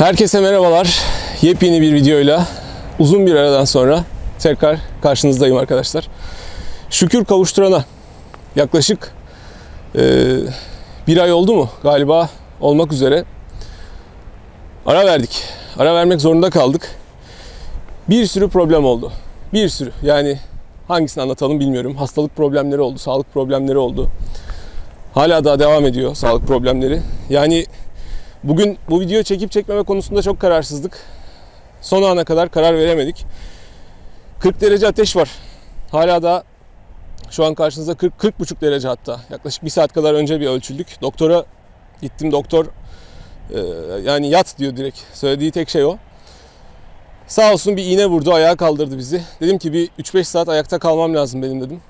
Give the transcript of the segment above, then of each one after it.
Herkese merhabalar. Yepyeni bir videoyla uzun bir aradan sonra tekrar karşınızdayım arkadaşlar. Şükür kavuşturana yaklaşık bir ay oldu mu galiba olmak üzere ara verdik. Ara vermek zorunda kaldık. Bir sürü problem oldu. Bir sürü. Yani hangisini anlatalım bilmiyorum. Hastalık problemleri oldu, sağlık problemleri oldu. Hala daha devam ediyor sağlık problemleri. Yani bugün bu videoyu çekip çekmeme konusunda çok kararsızdık. Son ana kadar karar veremedik. 40 derece ateş var. Hala da şu an karşınızda 40-40,5 derece hatta. Yaklaşık bir saat kadar önce bir ölçüldük. Doktora gittim. Doktor yani yat diyor direkt. Söylediği tek şey o. Sağ olsun bir iğne vurdu. Ayağa kaldırdı bizi. Dedim ki bir 3-5 saat ayakta kalmam lazım benim dedim.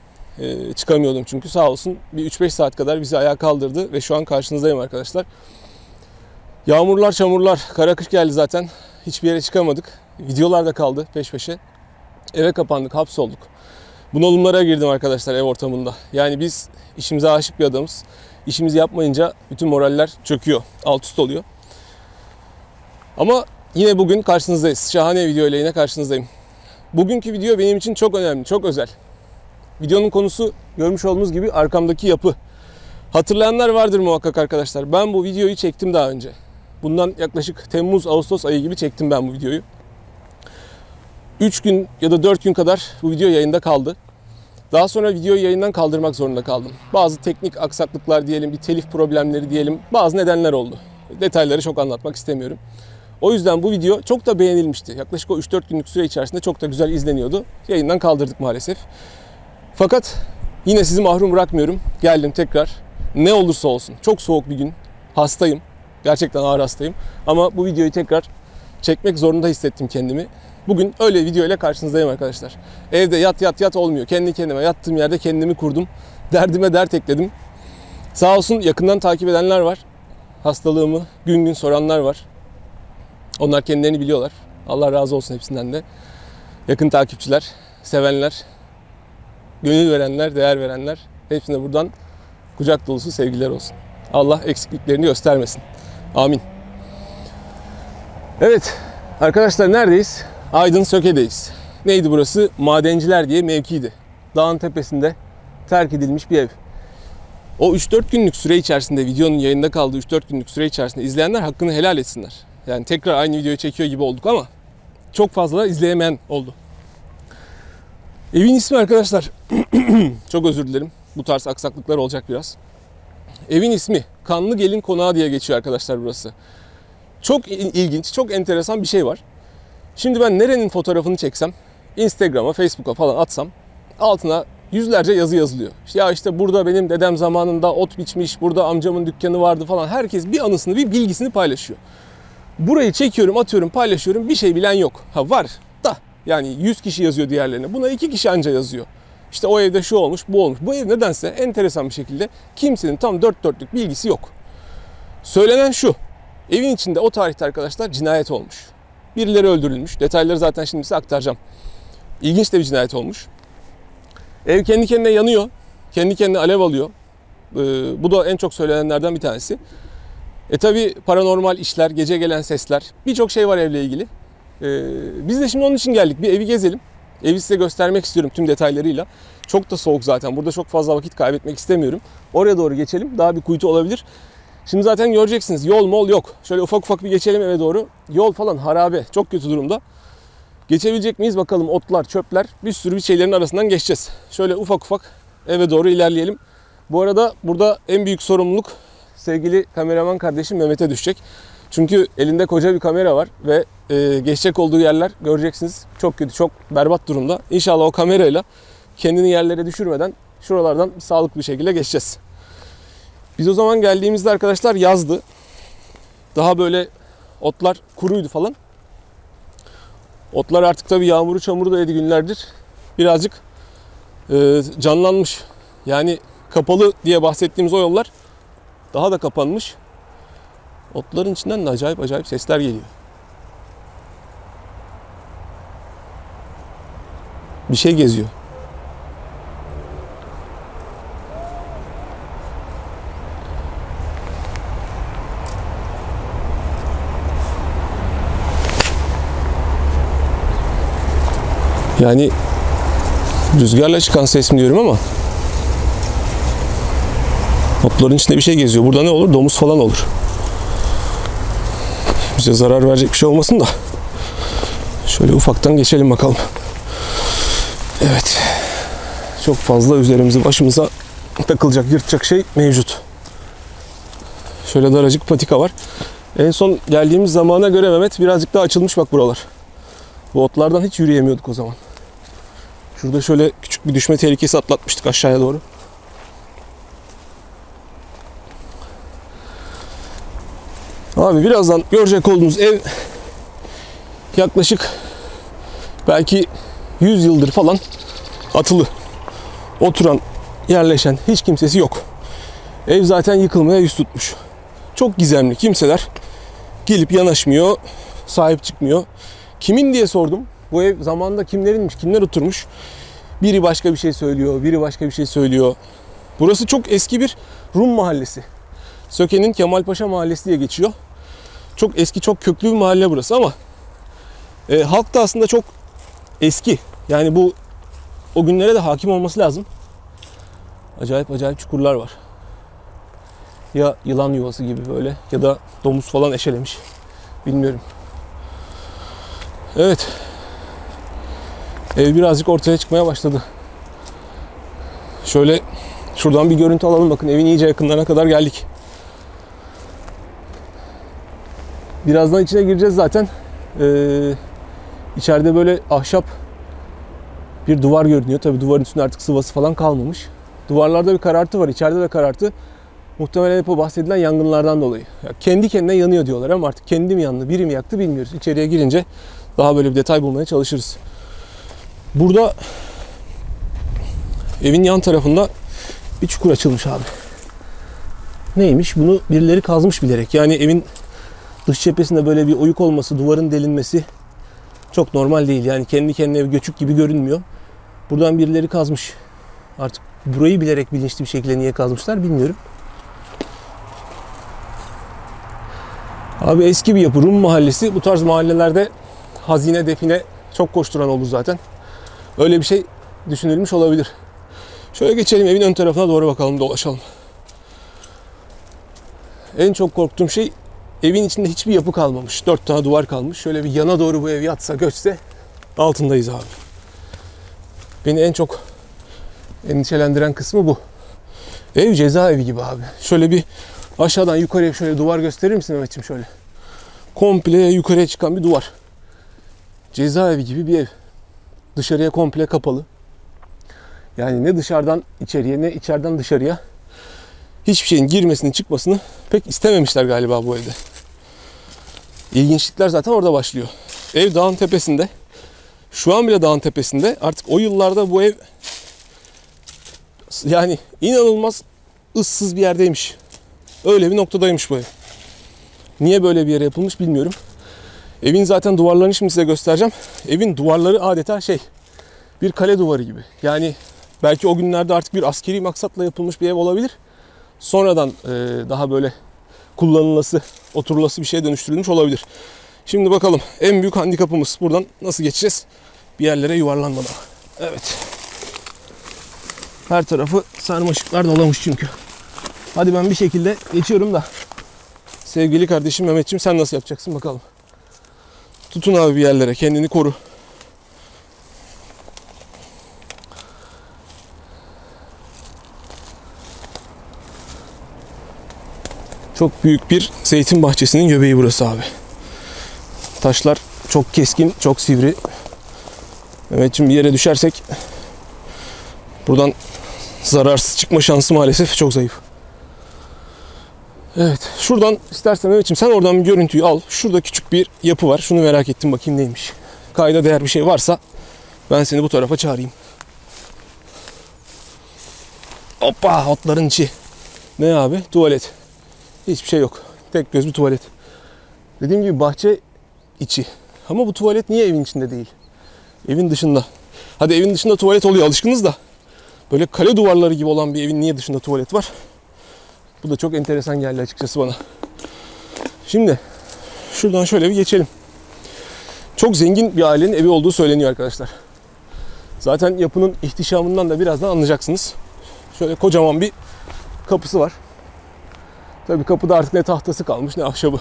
Çıkamıyordum çünkü sağ olsun. Bir 3-5 saat kadar bizi ayağa kaldırdı. Ve şu an karşınızdayım arkadaşlar. Yağmurlar, çamurlar, kara kış geldi zaten. Hiçbir yere çıkamadık. Videolar da kaldı peş peşe. Eve kapandık, hapsolduk. Bunalımlara girdim arkadaşlar ev ortamında. Yani biz işimize aşık bir adamız. İşimizi yapmayınca bütün moraller çöküyor, alt üst oluyor. Ama yine bugün karşınızdayız. Şahane video ile yine karşınızdayım. Bugünkü video benim için çok önemli, çok özel. Videonun konusu görmüş olduğunuz gibi arkamdaki yapı. Hatırlayanlar vardır muhakkak arkadaşlar. Ben bu videoyu çektim daha önce. Bundan yaklaşık Temmuz-Ağustos ayı gibi çektim ben bu videoyu. 3 gün ya da 4 gün kadar bu video yayında kaldı. Daha sonra videoyu yayından kaldırmak zorunda kaldım. Bazı teknik aksaklıklar diyelim, bir telif problemleri diyelim, bazı nedenler oldu. Detayları çok anlatmak istemiyorum. O yüzden bu video çok da beğenilmişti. Yaklaşık o 3-4 günlük süre içerisinde çok da güzel izleniyordu. Yayından kaldırdık maalesef. Fakat yine sizi mahrum bırakmıyorum. Geldim tekrar. Ne olursa olsun. Çok soğuk bir gün. Hastayım. Gerçekten ağır hastayım. Ama bu videoyu tekrar çekmek zorunda hissettim kendimi. Bugün öyle video ile karşınızdayım arkadaşlar. Evde yat olmuyor. Kendi kendime yattığım yerde kendimi kurdum. Derdime dert ekledim. Sağ olsun yakından takip edenler var. Hastalığımı gün gün soranlar var. Onlar kendilerini biliyorlar. Allah razı olsun hepsinden de. Yakın takipçiler, sevenler, gönül verenler, değer verenler. Hepsine buradan kucak dolusu sevgiler olsun. Allah eksikliklerini göstermesin. Amin. Evet arkadaşlar neredeyiz? Aydın Söke'deyiz. Neydi burası? Madenciler diye mevkiydi. Dağın tepesinde terk edilmiş bir ev. O 3-4 günlük süre içerisinde, videonun yayında kaldığı 3-4 günlük süre içerisinde izleyenler hakkını helal etsinler. Yani tekrar aynı videoyu çekiyor gibi olduk ama çok fazla izleyemeyen oldu. Evin ismi arkadaşlar, çok özür dilerim. Bu tarz aksaklıklar olacak biraz. Evin ismi Kanlı Gelin Konağı diye geçiyor arkadaşlar burası. Çok ilginç, çok enteresan bir şey var. Şimdi ben nerenin fotoğrafını çeksem, Instagram'a, Facebook'a falan atsam altına yüzlerce yazı yazılıyor. Ya işte burada benim dedem zamanında ot biçmiş, burada amcamın dükkanı vardı falan. Herkes bir anısını, bir bilgisini paylaşıyor. Burayı çekiyorum, atıyorum, paylaşıyorum. Bir şey bilen yok. Ha var da yani 100 kişi yazıyor diğerlerine. Buna 2 kişi anca yazıyor. İşte o evde şu olmuş, bu olmuş. Bu ev nedense enteresan bir şekilde kimsenin tam 4 dörtlük bilgisi yok. Söylenen şu. Evin içinde o tarihte arkadaşlar cinayet olmuş. Birileri öldürülmüş. Detayları zaten şimdi size aktaracağım. İlginç de bir cinayet olmuş. Ev kendi kendine yanıyor. Kendi kendine alev alıyor. Bu da en çok söylenenlerden bir tanesi. Tabi paranormal işler, gece gelen sesler, birçok şey var evle ilgili. Biz de şimdi onun için geldik. Bir evi gezelim. Evi size göstermek istiyorum tüm detaylarıyla. Çok da soğuk zaten. Burada çok fazla vakit kaybetmek istemiyorum. Oraya doğru geçelim. Daha bir kuytu olabilir. Şimdi zaten göreceksiniz. Yol mol yok. Şöyle ufak ufak bir geçelim eve doğru. Yol falan harabe. Çok kötü durumda. Geçebilecek miyiz bakalım. Otlar, çöpler. Bir sürü bir şeylerin arasından geçeceğiz. Şöyle ufak ufak eve doğru ilerleyelim. Bu arada burada en büyük sorumluluk sevgili kameraman kardeşim Mehmet'e düşecek. Çünkü elinde koca bir kamera var ve geçecek olduğu yerler göreceksiniz. Çok kötü, çok berbat durumda. İnşallah o kamerayla kendini yerlere düşürmeden şuralardan sağlıklı bir şekilde geçeceğiz. Biz o zaman geldiğimizde arkadaşlar yazdı. Daha böyle otlar kuruydu falan. Otlar artık tabii yağmuru çamuru da yedi günlerdir. Birazcık canlanmış. Yani kapalı diye bahsettiğimiz o yollar daha da kapanmış. Otların içinden de acayip sesler geliyor. Bir şey geziyor. Yani rüzgarla çıkan ses mi diyorum ama otların içinde bir şey geziyor. Burada ne olur? Domuz falan olur. Bize zarar verecek bir şey olmasın da. Şöyle ufaktan geçelim bakalım. Evet. Çok fazla üzerimize, başımıza takılacak, yırtacak şey mevcut. Şöyle daracık patika var. En son geldiğimiz zamana göre Mehmet birazcık daha açılmış bak buralar. Bu otlardan hiç yürüyemiyorduk o zaman. Şurada şöyle küçük bir düşme tehlikesi atlatmıştık aşağıya doğru. Abi birazdan görecek olduğunuz ev yaklaşık belki 100 yıldır falan atılı. Oturan, yerleşen hiç kimsesi yok. Ev zaten yıkılmaya yüz tutmuş. Çok gizemli. Kimseler gelip yanaşmıyor, sahip çıkmıyor. Kimin diye sordum. Bu ev zamanında kimlerinmiş, kimler oturmuş. Biri başka bir şey söylüyor, biri başka bir şey söylüyor. Burası çok eski bir Rum mahallesi. Söke'nin Kemalpaşa Mahallesi diye geçiyor. Çok eski, çok köklü bir mahalle burası ama halk da aslında çok eski. Yani bu o günlere de hakim olması lazım. Acayip acayip çukurlar var. Ya yılan yuvası gibi böyle ya da domuz falan eşelemiş. Bilmiyorum. Evet. Ev birazcık ortaya çıkmaya başladı. Şöyle şuradan bir görüntü alalım. Bakın evin iyice yakınlarına kadar geldik. Birazdan içine gireceğiz zaten. İçeride böyle ahşap bir duvar görünüyor. Tabii duvarın üstünde artık sıvası falan kalmamış. Duvarlarda bir karartı var. İçeride de karartı. Muhtemelen hep o bahsedilen yangınlardan dolayı. Ya kendi kendine yanıyor diyorlar ama artık kendi mi yandı, biri mi yaktı bilmiyoruz. İçeriye girince daha böyle bir detay bulmaya çalışırız. Burada evin yan tarafında bir çukur açılmış abi. Neymiş? Bunu birileri kazmış bilerek. Yani evin dış cephesinde böyle bir oyuk olması, duvarın delinmesi çok normal değil. Yani kendi kendine ev göçük gibi görünmüyor. Buradan birileri kazmış. Artık burayı bilerek bilinçli bir şekilde niye kazmışlar bilmiyorum. Abi eski bir yapı. Rum mahallesi. Bu tarz mahallelerde hazine, define çok koşturan olur zaten. Öyle bir şey düşünülmüş olabilir. Şöyle geçelim evin ön tarafına doğru bakalım, dolaşalım. En çok korktuğum şey evin içinde hiçbir yapı kalmamış. 4 tane duvar kalmış. Şöyle bir yana doğru bu ev yatsa, göçse altındayız abi. Beni en çok endişelendiren kısmı bu. Ev cezaevi gibi abi. Şöyle bir aşağıdan yukarıya şöyle duvar gösterir misin Mehmetciğim şöyle? Komple yukarıya çıkan bir duvar. Cezaevi gibi bir ev. Dışarıya komple kapalı. Yani ne dışarıdan içeriye ne içeriden dışarıya hiçbir şeyin girmesini çıkmasını pek istememişler galiba bu evde. İlginçlikler zaten orada başlıyor. Ev dağın tepesinde. Şu an bile dağın tepesinde. Artık o yıllarda bu ev yani inanılmaz ıssız bir yerdeymiş. Öyle bir noktadaymış bu ev. Niye böyle bir yere yapılmış bilmiyorum. Evin zaten duvarlarını şimdi size göstereceğim. Evin duvarları adeta bir kale duvarı gibi. Yani belki o günlerde artık bir askeri maksatla yapılmış bir ev olabilir. Sonradan daha böyle kullanılası, oturulası bir şeye dönüştürülmüş olabilir. Şimdi bakalım en büyük handikapımız buradan nasıl geçeceğiz? Bir yerlere yuvarlanmadan. Evet. Her tarafı sarmaşıklar dolamış çünkü. Hadi ben bir şekilde geçiyorum da. Sevgili kardeşim Mehmetciğim sen nasıl yapacaksın bakalım. Tutun abi bir yerlere, kendini koru. Çok büyük bir zeytin bahçesinin göbeği burası abi. Taşlar çok keskin, çok sivri. Mehmetciğim bir yere düşersek buradan zararsız çıkma şansı maalesef çok zayıf. Evet, şuradan istersen Mehmetciğim sen oradan bir görüntüyü al. Şurada küçük bir yapı var. Şunu merak ettim, bakayım neymiş. Kayda değer bir şey varsa ben seni bu tarafa çağırayım. Hoppa, otların içi. Ne abi? Tuvalet. Hiçbir şey yok. Tek göz bir tuvalet. Dediğim gibi bahçe içi. Ama bu tuvalet niye evin içinde değil? Evin dışında. Hadi evin dışında tuvalet oluyor, alışkınız da. Böyle kale duvarları gibi olan bir evin niye dışında tuvalet var? Bu da çok enteresan geldi açıkçası bana. Şimdi şuradan şöyle bir geçelim. Çok zengin bir ailenin evi olduğu söyleniyor arkadaşlar. Zaten yapının ihtişamından da birazdan anlayacaksınız. Şöyle kocaman bir kapısı var. Tabii kapıda artık ne tahtası kalmış ne ahşabı.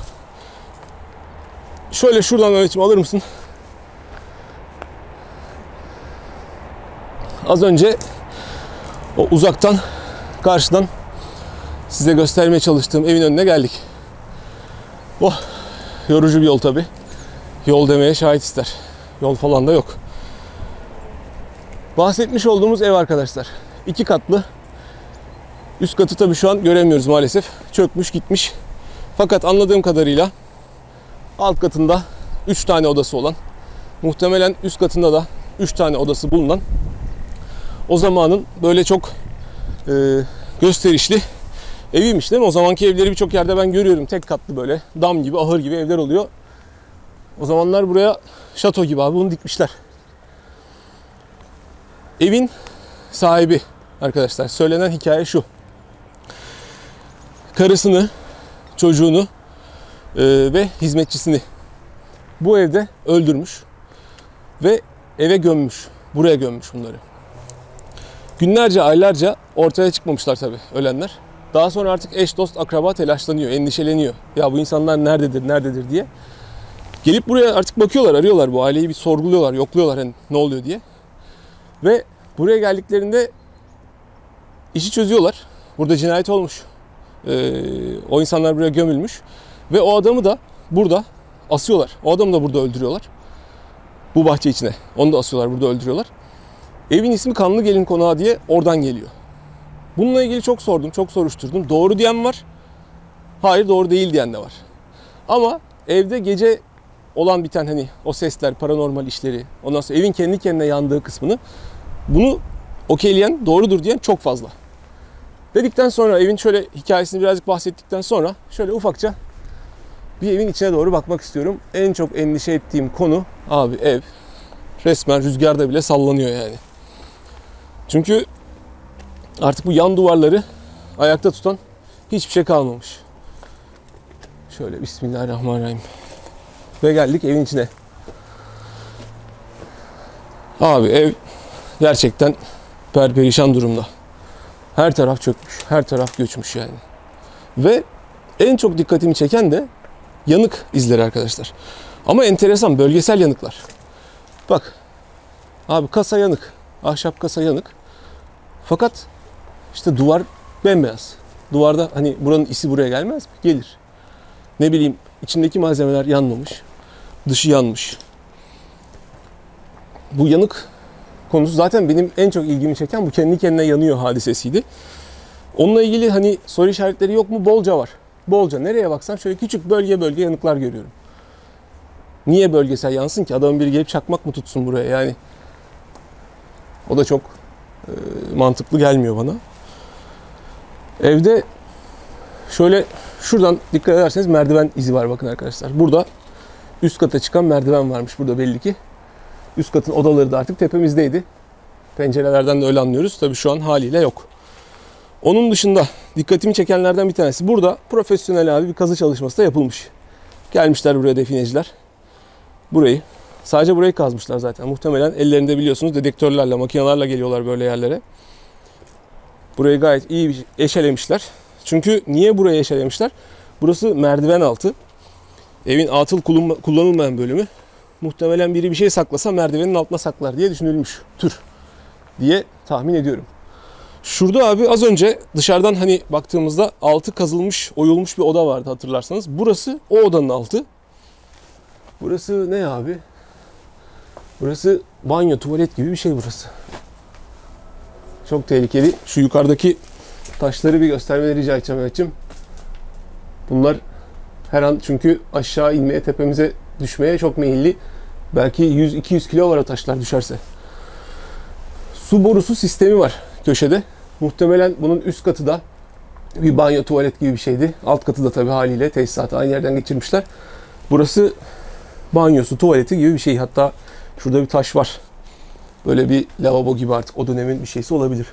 Şöyle şuradan Mehmetciğim alır mısın? Az önce o uzaktan, karşıdan size göstermeye çalıştığım evin önüne geldik. Oh, yorucu bir yol tabii. Yol demeye şahit ister. Yol falan da yok. Bahsetmiş olduğumuz ev arkadaşlar. 2 katlı. Üst katı tabii şu an göremiyoruz maalesef. Çökmüş gitmiş. Fakat anladığım kadarıyla alt katında 3 tane odası olan, muhtemelen üst katında da 3 tane odası bulunan, o zamanın böyle çok gösterişli eviymiş değil mi? O zamanki evleri birçok yerde ben görüyorum. Tek katlı böyle dam gibi, ahır gibi evler oluyor. O zamanlar buraya şato gibi abi bunu dikmişler. Evin sahibi arkadaşlar, söylenen hikaye şu. Karısını, çocuğunu ve hizmetçisini bu evde öldürmüş ve eve gömmüş. Buraya gömmüş bunları. Günlerce, aylarca ortaya çıkmamışlar tabii ölenler. Daha sonra artık eş, dost, akraba telaşlanıyor, endişeleniyor. Ya bu insanlar nerededir diye. Gelip buraya artık bakıyorlar, arıyorlar bu aileyi, bir sorguluyorlar, yokluyorlar hani ne oluyor diye. Ve buraya geldiklerinde işi çözüyorlar. Burada cinayet olmuş. O insanlar buraya gömülmüş. Ve o adamı da burada asıyorlar. O adamı da burada öldürüyorlar. Bu bahçe içine. Onu da asıyorlar, burada öldürüyorlar. Evin ismi Kanlı Gelin Konağı diye oradan geliyor. Bununla ilgili çok sordum, çok soruşturdum. Doğru diyen var. Hayır, doğru değil diyen de var. Ama evde gece olan biten hani o sesler, paranormal işleri, ondan sonra evin kendi kendine yandığı kısmını, bunu okeyleyen, doğrudur diyen çok fazla. Dedikten sonra, evin şöyle hikayesini birazcık bahsettikten sonra şöyle ufakça bir evin içine doğru bakmak istiyorum. En çok endişe ettiğim konu abi ev resmen rüzgarda bile sallanıyor yani. Çünkü artık bu yan duvarları ayakta tutan hiçbir şey kalmamış. Şöyle Bismillahirrahmanirrahim. Ve geldik evin içine. Abi ev gerçekten perperişan durumda. Her taraf çökmüş, her taraf göçmüş yani. Ve en çok dikkatimi çeken de yanık izleri arkadaşlar. Ama enteresan, bölgesel yanıklar. Bak, abi kasa yanık, ahşap kasa yanık. Fakat işte duvar bembeyaz. Duvarda hani buranın isi buraya gelmez mi? Gelir. Ne bileyim, içindeki malzemeler yanmamış, dışı yanmış. Bu yanık konusu zaten benim en çok ilgimi çeken bu kendi kendine yanıyor hadisesiydi. Onunla ilgili hani soru işaretleri yok mu? Bolca var. Bolca. Nereye baksam şöyle küçük bölge bölge yanıklar görüyorum. Niye bölgesel yansın ki? Adamın biri gelip çakmak mı tutsun buraya yani? O da çok mantıklı gelmiyor bana. Evde şöyle şuradan dikkat ederseniz merdiven izi var bakın arkadaşlar. Burada üst kata çıkan merdiven varmış burada belli ki. Üst katın odaları da artık tepemizdeydi. Pencerelerden de öyle anlıyoruz. Tabii şu an haliyle yok. Onun dışında dikkatimi çekenlerden bir tanesi. Burada profesyonel abi bir kazı çalışması da yapılmış. Gelmişler buraya defineciler. Burayı, sadece burayı kazmışlar zaten. Muhtemelen ellerinde biliyorsunuz dedektörlerle, makinelerle geliyorlar böyle yerlere. Burayı gayet iyi bir eşelemişler. Çünkü niye burayı eşelemişler? Burası merdiven altı. Evin atıl kullanılmayan bölümü. Muhtemelen biri bir şey saklasa merdivenin altına saklar diye düşünülmüş tür diye tahmin ediyorum. Şurada abi az önce dışarıdan hani baktığımızda altı kazılmış, oyulmuş bir oda vardı hatırlarsanız. Burası o odanın altı. Burası ne abi? Burası banyo, tuvalet gibi bir şey burası. Çok tehlikeli. Şu yukarıdaki taşları bir göstermeleri rica edeceğim Mehmetciğim. Bunlar her an çünkü aşağı inmeye, tepemize düşmeye çok meyilli. Belki 100-200 kilo var o taşlar düşerse. Su borusu sistemi var köşede. Muhtemelen bunun üst katı da bir banyo, tuvalet gibi bir şeydi. Alt katı da tabii haliyle tesisatı aynı yerden geçirmişler. Burası banyosu, tuvaleti gibi bir şey. Hatta şurada bir taş var. Böyle bir lavabo gibi artık o dönemin bir şeysi olabilir.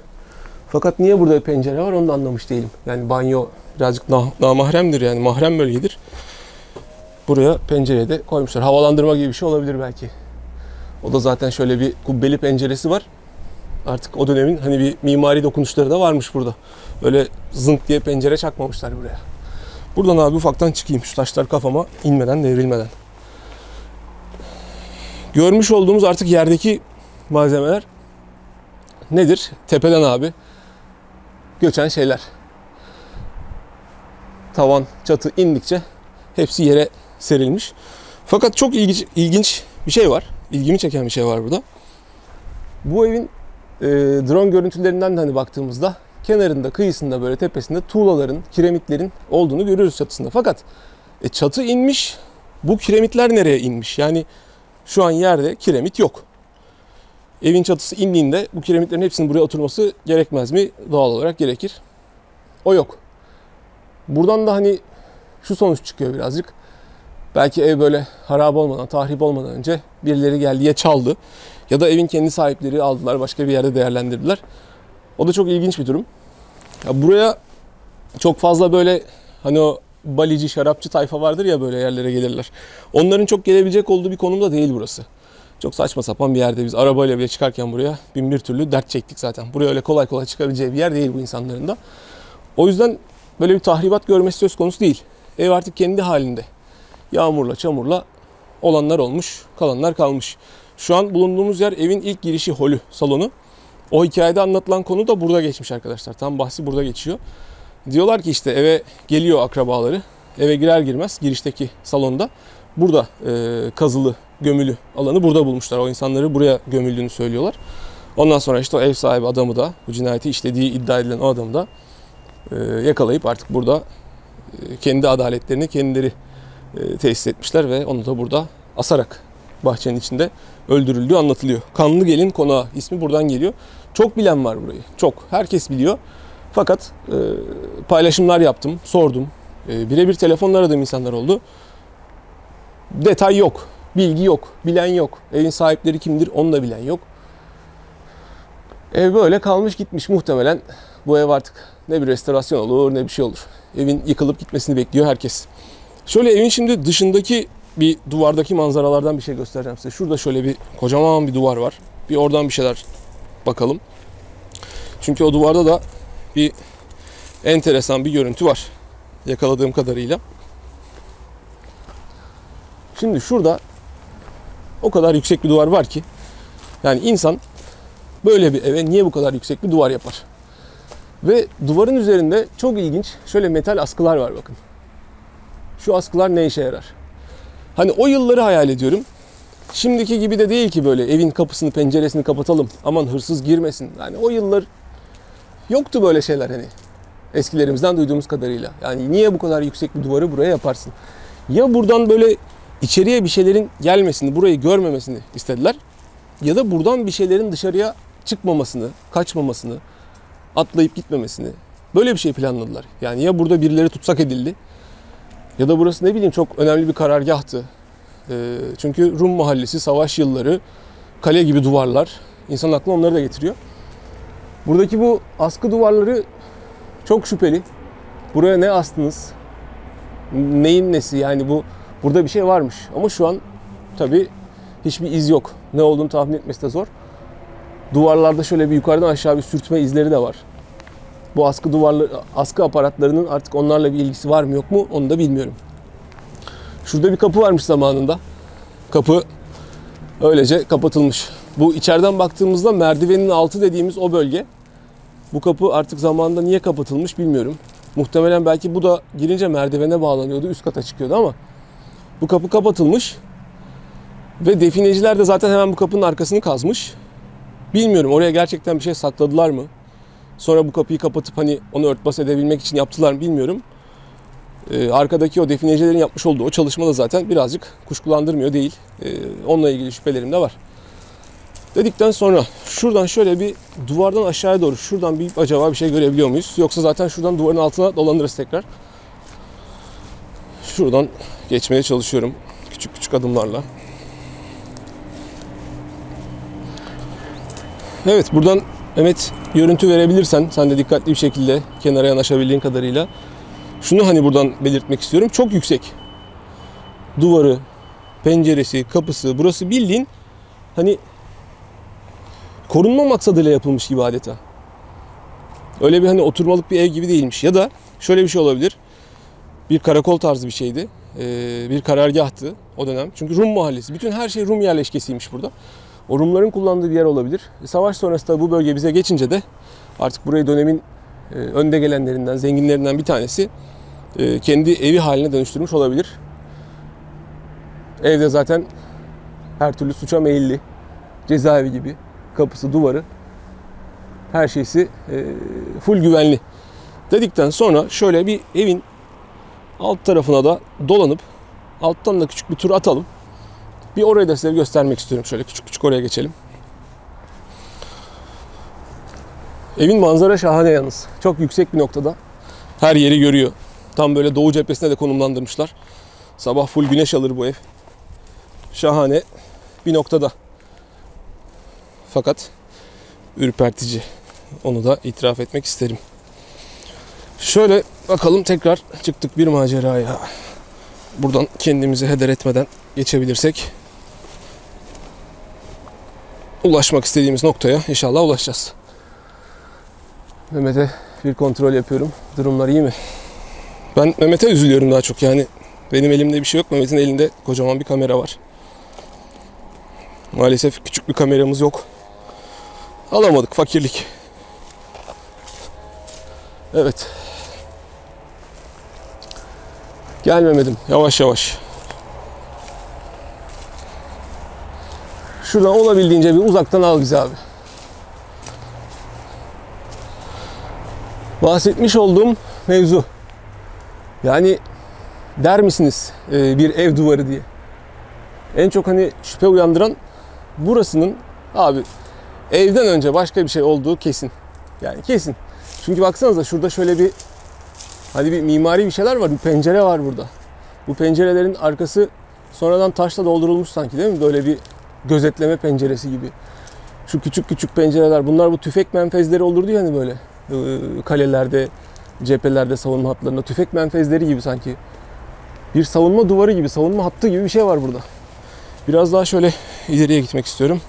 Fakat niye burada bir pencere var onu da anlamış değilim. Yani banyo birazcık namahremdir yani mahrem bölgedir. Buraya pencereyi de koymuşlar. Havalandırma gibi bir şey olabilir belki. O da zaten şöyle bir kubbeli penceresi var. Artık o dönemin hani bir mimari dokunuşları da varmış burada. Öyle zınk diye pencere çakmamışlar buraya. Buradan abi ufaktan çıkayım. Şu taşlar kafama inmeden, devrilmeden. Görmüş olduğumuz artık yerdeki malzemeler nedir? Tepeden abi göçen şeyler. Tavan, çatı indikçe hepsi yere serilmiş. Fakat çok ilginç bir şey var. İlgimi çeken bir şey var burada. Bu evin drone görüntülerinden de hani baktığımızda kenarında, kıyısında, böyle tepesinde tuğlaların, kiremitlerin olduğunu görüyoruz çatısında. Fakat çatı inmiş, bu kiremitler nereye inmiş? Yani şu an yerde kiremit yok. Evin çatısı indiğinde bu kiremitlerin hepsinin buraya oturması gerekmez mi? Doğal olarak gerekir. O yok. Buradan da hani şu sonuç çıkıyor birazcık. Belki ev böyle harap olmadan, tahrip olmadan önce birileri geldi ya çaldı ya da evin kendi sahipleri aldılar, başka bir yerde değerlendirdiler. O da çok ilginç bir durum. Ya buraya çok fazla böyle hani o balici, şarapçı tayfa vardır ya, böyle yerlere gelirler. Onların çok gelebilecek olduğu bir konumda değil burası. Çok saçma sapan bir yerde, biz arabayla bile çıkarken buraya bin bir türlü dert çektik zaten. Buraya öyle kolay kolay çıkabileceği bir yer değil bu insanların da. O yüzden böyle bir tahribat görmesi söz konusu değil. Ev artık kendi halinde. Yağmurla, çamurla olanlar olmuş, kalanlar kalmış. Şu an bulunduğumuz yer evin ilk girişi, holü, salonu. O hikayede anlatılan konu da burada geçmiş arkadaşlar. Tam bahsi burada geçiyor. Diyorlar ki işte eve geliyor akrabaları. Eve girer girmez girişteki salonda burada kazılı, gömülü alanı burada bulmuşlar. O insanları buraya gömüldüğünü söylüyorlar. Ondan sonra işte o ev sahibi adamı da, bu cinayeti işlediği iddia edilen o adamı da yakalayıp artık burada kendi adaletlerini kendileri tesis etmişler ve onu da burada asarak bahçenin içinde öldürüldüğü anlatılıyor. Kanlı Gelin Konağı ismi buradan geliyor. Çok bilen var burayı. Çok. Herkes biliyor. Fakat paylaşımlar yaptım, sordum. Birebir telefonla aradığım insanlar oldu. Detay yok. Bilgi yok. Bilen yok. Evin sahipleri kimdir onu da bilen yok. Ev böyle kalmış gitmiş muhtemelen. Bu ev artık ne bir restorasyon olur ne bir şey olur. Evin yıkılıp gitmesini bekliyor herkes. Şöyle evin şimdi dışındaki bir duvardaki manzaralardan bir şey göstereceğim size. Şurada şöyle bir kocaman bir duvar var. Bir oradan bir şeyler bakalım. Çünkü o duvarda da bir enteresan bir görüntü var. Yakaladığım kadarıyla. Şimdi şurada o kadar yüksek bir duvar var ki yani insan böyle bir eve niye bu kadar yüksek bir duvar yapar? Ve duvarın üzerinde çok ilginç şöyle metal askılar var bakın. Şu askılar ne işe yarar? Hani o yılları hayal ediyorum. Şimdiki gibi de değil ki böyle evin kapısını, penceresini kapatalım. Aman hırsız girmesin. Yani o yıllar yoktu böyle şeyler hani. Eskilerimizden duyduğumuz kadarıyla. Yani niye bu kadar yüksek bir duvarı buraya yaparsın? Ya buradan böyle içeriye bir şeylerin gelmesini, burayı görmemesini istediler. Ya da buradan bir şeylerin dışarıya çıkmamasını, kaçmamasını, atlayıp gitmemesini. Böyle bir şey planladılar. Yani ya burada birileri tutsak edildi. Ya da burası ne bileyim çok önemli bir karargahtı. Çünkü Rum mahallesi, savaş yılları, kale gibi duvarlar. İnsanın aklına onları da getiriyor. Buradaki bu askı duvarları çok şüpheli. Buraya ne astınız? Neyin nesi? Yani burada bir şey varmış. Ama şu an tabii hiçbir iz yok. Ne olduğunu tahmin etmesi de zor. Duvarlarda şöyle bir yukarıdan aşağı bir sürtme izleri de var. Bu askı aparatlarının artık onlarla bir ilgisi var mı yok mu onu da bilmiyorum. Şurada bir kapı varmış zamanında. Kapı öylece kapatılmış. Bu içeriden baktığımızda merdivenin altı dediğimiz o bölge. Bu kapı artık zamanında niye kapatılmış bilmiyorum. Muhtemelen belki bu da girince merdivene bağlanıyordu, üst kata çıkıyordu ama bu kapı kapatılmış. Ve defineciler de zaten hemen bu kapının arkasını kazmış. Bilmiyorum oraya gerçekten bir şey sakladılar mı? Sonra bu kapıyı kapatıp hani onu örtbas edebilmek için yaptılar mı bilmiyorum. Arkadaki o definecilerin yapmış olduğu o çalışma da zaten birazcık kuşkulandırmıyor değil. Onunla ilgili şüphelerim de var. Dedikten sonra şuradan şöyle bir duvardan aşağıya doğru şuradan acaba bir şey görebiliyor muyuz? Yoksa zaten şuradan duvarın altına dolanırız tekrar. Şuradan geçmeye çalışıyorum küçük küçük adımlarla. Evet buradan Mehmet görüntü verebilirsen sen de dikkatli bir şekilde kenara yanaşabildiğin kadarıyla. Şunu hani buradan belirtmek istiyorum. Çok yüksek. Duvarı, penceresi, kapısı burası bildiğin hani korunma maksadıyla yapılmış gibi adeta. Öyle bir hani oturmalık bir ev gibi değilmiş. Ya da şöyle bir şey olabilir. Bir karakol tarzı bir şeydi. Bir karargahtı o dönem. Çünkü Rum mahallesi. Bütün her şey Rum yerleşkesiymiş burada. O Rumların kullandığı bir yer olabilir. Savaş sonrası da bu bölge bize geçince de artık burayı dönemin önde gelenlerinden, zenginlerinden bir tanesi kendi evi haline dönüştürmüş olabilir. Evde zaten her türlü suça meyilli. Cezaevi gibi. Kapısı, duvarı, her şeysi full güvenli. Dedikten sonra şöyle bir evin alt tarafına da dolanıp alttan da küçük bir tur atalım. Bir orayı da size göstermek istiyorum. Şöyle küçük küçük oraya geçelim. Evin manzara şahane yalnız. Çok yüksek bir noktada. Her yeri görüyor. Tam böyle doğu cephesine de konumlandırmışlar. Sabah full güneş alır bu ev. Şahane bir noktada. Fakat ürpertici. Onu da itiraf etmek isterim. Şöyle bakalım, tekrar çıktık bir maceraya. Buradan kendimizi heder etmeden geçebilirsek ulaşmak istediğimiz noktaya inşallah ulaşacağız. Mehmet'e bir kontrol yapıyorum. Durumlar iyi mi? Ben Mehmet'e üzülüyorum daha çok. Yani benim elimde bir şey yok. Mehmet'in elinde kocaman bir kamera var. Maalesef küçük bir kameramız yok. Alamadık, fakirlik. Evet. Gel Mehmet'im, yavaş yavaş. Şuradan olabildiğince bir uzaktan al bizi abi. Bahsetmiş olduğum mevzu. Yani der misiniz bir ev duvarı diye. En çok hani şüphe uyandıran burasının abi evden önce başka bir şey olduğu kesin. Yani kesin. Çünkü baksanıza şurada şöyle bir hani bir mimari bir şeyler var. Bir pencere var burada. Bu pencerelerin arkası sonradan taşla doldurulmuş sanki, değil mi? Böyle bir gözetleme penceresi gibi. Şu küçük küçük pencereler. Bunlar bu tüfek menfezleri olurdu ya hani böyle. Kalelerde, cephelerde, savunma hatlarında tüfek menfezleri gibi sanki. Bir savunma duvarı gibi, savunma hattı gibi bir şey var burada. Biraz daha şöyle ileriye gitmek istiyorum.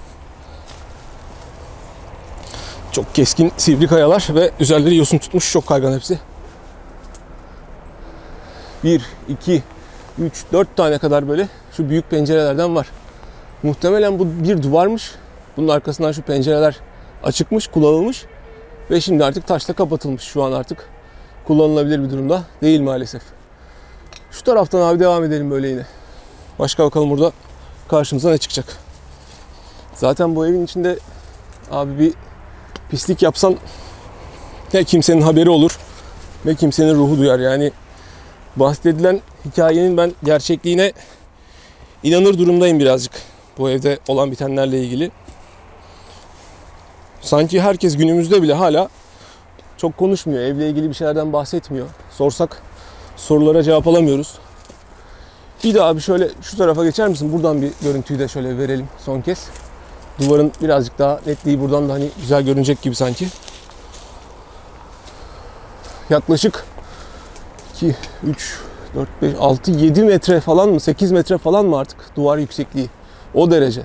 Çok keskin sivri kayalar ve üzerleri yosun tutmuş, çok kaygan hepsi. 1, 2, 3, 4 tane kadar böyle şu büyük pencerelerden var. Muhtemelen bu bir duvarmış. Bunun arkasından şu pencereler açıkmış, kullanılmış. Ve şimdi artık taşla kapatılmış. Şu an artık kullanılabilir bir durumda değil maalesef. Şu taraftan abi devam edelim böyle yine. Başka bakalım burada karşımıza ne çıkacak. Zaten bu evin içinde abi bir pislik yapsan ne kimsenin haberi olur ne kimsenin ruhu duyar. Yani bahsedilen hikayenin ben gerçekliğine inanır durumdayım birazcık. Bu evde olan bitenlerle ilgili. Sanki herkes günümüzde bile hala çok konuşmuyor. Evle ilgili bir şeylerden bahsetmiyor. Sorsak sorulara cevap alamıyoruz. Bir daha bir şöyle şu tarafa geçer misin? Buradan bir görüntüyü de şöyle verelim son kez. Duvarın birazcık daha netliği buradan da hani güzel görünecek gibi sanki. Yaklaşık 2, 3, 4, 5, 6, 7 metre falan mı? 8 metre falan mı artık duvar yüksekliği? O derece.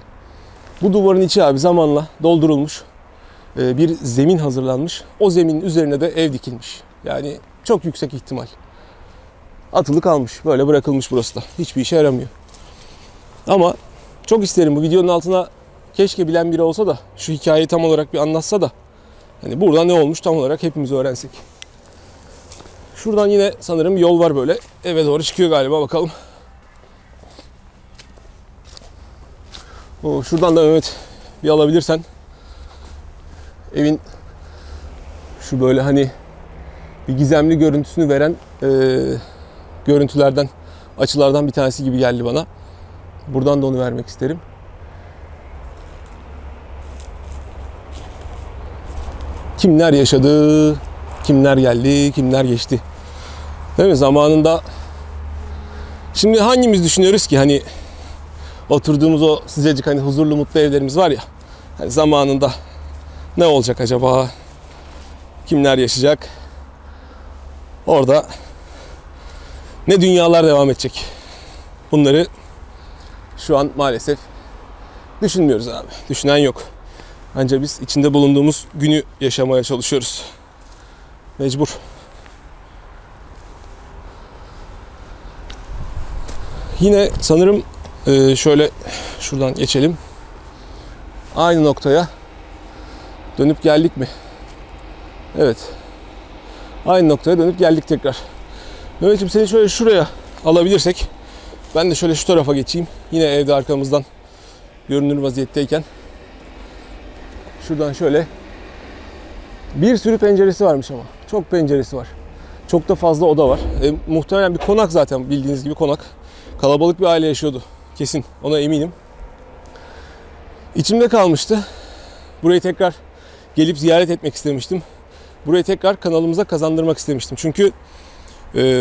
Bu duvarın içi abi zamanla doldurulmuş. Bir zemin hazırlanmış. O zeminin üzerine de ev dikilmiş. Yani çok yüksek ihtimal. Atılı kalmış. Böyle bırakılmış burası da. Hiçbir işe yaramıyor. Ama çok isterim bu videonun altına keşke bilen biri olsa da şu hikayeyi tam olarak bir anlatsa da hani burada ne olmuş tam olarak hepimiz öğrensek. Şuradan yine sanırım yol var böyle. Eve doğru çıkıyor galiba, bakalım. Şuradan da Mehmet bir alabilirsen. Evin şu böyle hani bir gizemli görüntüsünü veren görüntülerden, açılardan bir tanesi gibi geldi bana. Buradan da onu vermek isterim. Kimler yaşadı, kimler geldi, kimler geçti. Değil mi? Zamanında şimdi hangimiz düşünüyoruz ki hani oturduğumuz o sıcacık hani huzurlu mutlu evlerimiz var ya. Hani zamanında ne olacak acaba? Kimler yaşayacak? Orada ne dünyalar devam edecek? Bunları şu an maalesef düşünmüyoruz abi. Düşünen yok. Ancak biz içinde bulunduğumuz günü yaşamaya çalışıyoruz. Mecbur. Yine sanırım şöyle şuradan geçelim. Aynı noktaya dönüp geldik mi? Evet. Aynı noktaya dönüp geldik tekrar. Mehmet'ciğim seni şöyle şuraya alabilirsek, ben de şöyle şu tarafa geçeyim. Yine evde arkamızdan görünür vaziyetteyken. Şuradan şöyle. Bir sürü penceresi varmış ama. Çok penceresi var. Çok da fazla oda var. Muhtemelen bir konak zaten, bildiğiniz gibi konak. Kalabalık bir aile yaşıyordu. Kesin. Ona eminim. İçimde kalmıştı. Burayı tekrar gelip ziyaret etmek istemiştim. Burayı tekrar kanalımıza kazandırmak istemiştim. Çünkü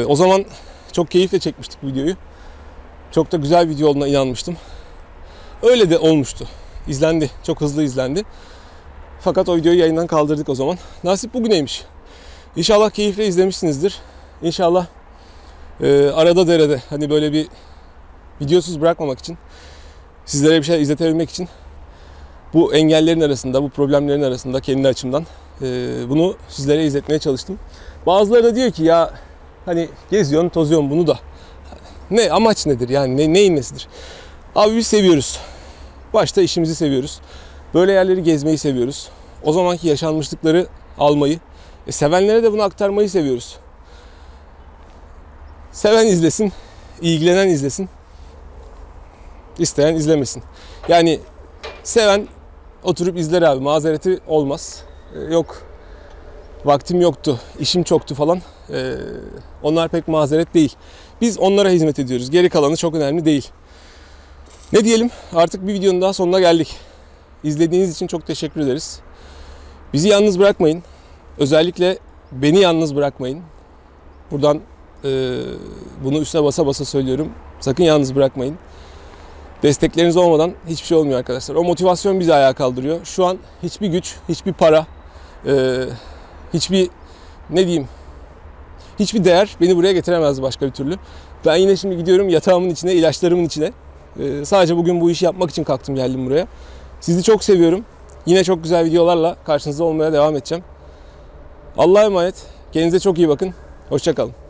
o zaman çok keyifle çekmiştik bu videoyu. Çok da güzel video olduğuna inanmıştım. Öyle de olmuştu. İzlendi. Çok hızlı izlendi. Fakat o videoyu yayından kaldırdık o zaman. Nasip bugüneymiş. İnşallah keyifle izlemişsinizdir. İnşallah arada derede hani böyle bir videosuz bırakmamak için, sizlere bir şey izletebilmek için bu engellerin arasında, bu problemlerin arasında kendi açımdan bunu sizlere izletmeye çalıştım. Bazıları da diyor ki ya hani geziyorsun, tozuyorsun, bunu da. Ne amaç nedir yani, neyin nesidir? Abi biz seviyoruz. Başta işimizi seviyoruz. Böyle yerleri gezmeyi seviyoruz. O zamanki yaşanmışlıkları almayı, sevenlere de bunu aktarmayı seviyoruz. Seven izlesin, ilgilenen izlesin, isteyen izlemesin. Yani seven oturup izler abi, mazereti olmaz. Yok vaktim yoktu, işim çoktu falan. Onlar pek mazeret değil. Biz onlara hizmet ediyoruz. Geri kalanı çok önemli değil. Ne diyelim? Artık bir videonun daha sonuna geldik. İzlediğiniz için çok teşekkür ederiz. Bizi yalnız bırakmayın. Özellikle beni yalnız bırakmayın. Buradan bunu üstüne basa basa söylüyorum. Sakın yalnız bırakmayın. Destekleriniz olmadan hiçbir şey olmuyor arkadaşlar. O motivasyon bizi ayağa kaldırıyor. Şu an hiçbir güç, hiçbir para, hiçbir hiçbir değer beni buraya getiremez başka bir türlü. Ben yine şimdi gidiyorum yatağımın içine, ilaçlarımın içine. Sadece bugün bu işi yapmak için kalktım, geldim buraya. Sizi çok seviyorum. Yine çok güzel videolarla karşınızda olmaya devam edeceğim. Allah'a emanet. Kendinize çok iyi bakın. Hoşça kalın.